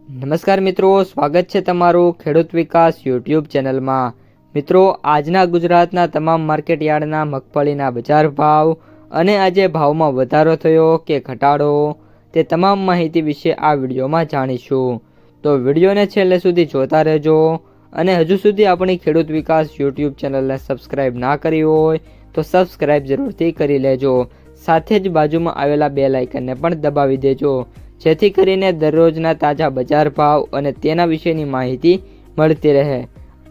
નમસ્કાર મિત્રો, સ્વાગત છે તમારું ખેડૂત વિકાસ યુટ્યુબ ચેનલમાં। મિત્રો, આજના ગુજરાતના તમામ માર્કેટ યાર્ડના મગફળીના બજાર ભાવ અને આજે ભાવમાં વધારો થયો કે ઘટાડો તે તમામ માહિતી વિશે આ વિડીયોમાં જાણીશું। તો વિડીયોને છેલ્લે સુધી જોતા રહેજો અને હજુ સુધી આપણી ખેડૂત વિકાસ યુટ્યુબ ચેનલને સબસ્ક્રાઈબ ના કરી હોય તો સબસ્ક્રાઈબ જરૂરથી કરી લેજો। સાથે જ બાજુમાં આવેલા બેલ આઇકનને પણ દબાવી દેજો, જેથી કરીને દરરોજના તાજા બજાર ભાવ અને તેના વિશેની માહિતી મળતી રહે।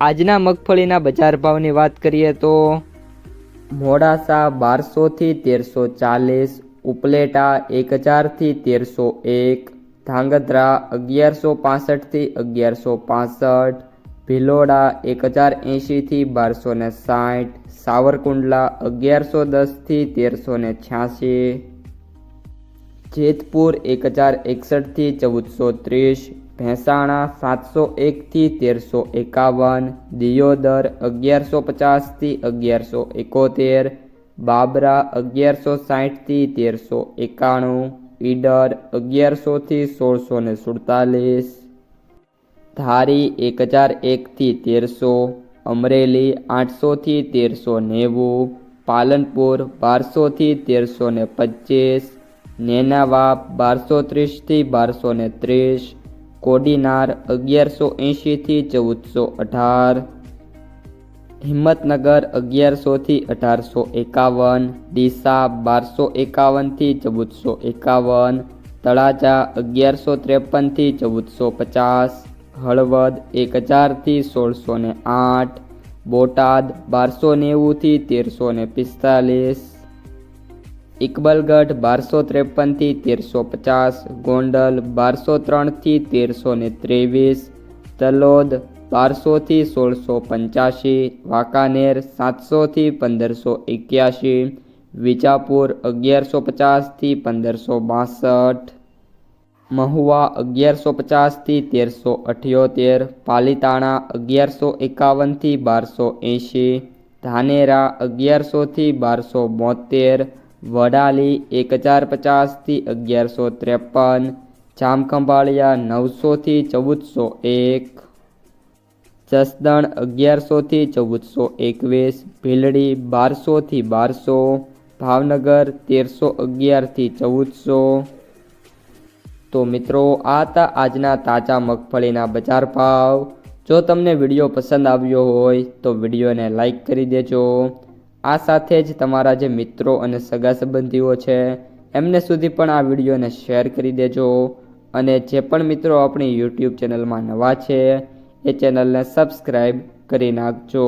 આજના મગફળીના બજાર ભાવની વાત કરીએ તો મોડાસા 1200 થી 1340, ઉપલેટા 1000 થી 1301, ધાંગધ્રા 1165 થી 1165, ભિલોડા 1080 થી 1260, સાવરકુંડલા 1110 થી 1386, જેતપુર 1061 થી 1430, ભેંસાણા 701 થી 1351, દિયોદર 1150 થી 1171, બાબરા 1160 થી 1391, ઈડર 1100 થી 1647, ધારી 1001 થી 1300, અમરેલી 800 થી 1390, પાલનપુર 1200 થી 1325, નેનાવા 1230 થી 1230, કોડીનાર 1180 થી 1418, હિંમતનગર 1100 થી 1851, ડીસા 1251 થી 1451, તળાજા 1153 થી 1450, હળવદ 1000 થી 1608, બોટાદ 1290 થી 1345, ઇકબલગઢ 1253 થી 1350, ગોંડલ 1203 થી 1323, તલોદ 1200 થી 1685, વાંકાનેર 700 થી 1581, વિજાપુર 1150 થી 1562, મહુવા 1150 થી 1378, પાલીતાણા 1151 થી 1280, ધાનેરા 1100 થી 1272, વડાલી 1050 થી 1153, જામખંભાળિયા 900 થી 1401, જસદણ 1100 થી 1421, ભીલડી 1200 થી 1200, ભાવનગર 1311 થી 1400। તો મિત્રો, આ હતા આજના તાજા મગફળીના બજાર ભાવ। જો તમને વિડીયો પસંદ આવ્યો હોય તો વિડીયોને લાઈક કરી દેજો। આ સાથે જ તમારા જે મિત્રો અને સગા સંબંધીઓ છે એમને સુધી પણ આ વિડીયોને શેર કરી દેજો અને જે પણ મિત્રો આપણી યુટ્યુબ ચેનલમાં નવા છે એ ચેનલને સબસ્ક્રાઈબ કરી નાખજો।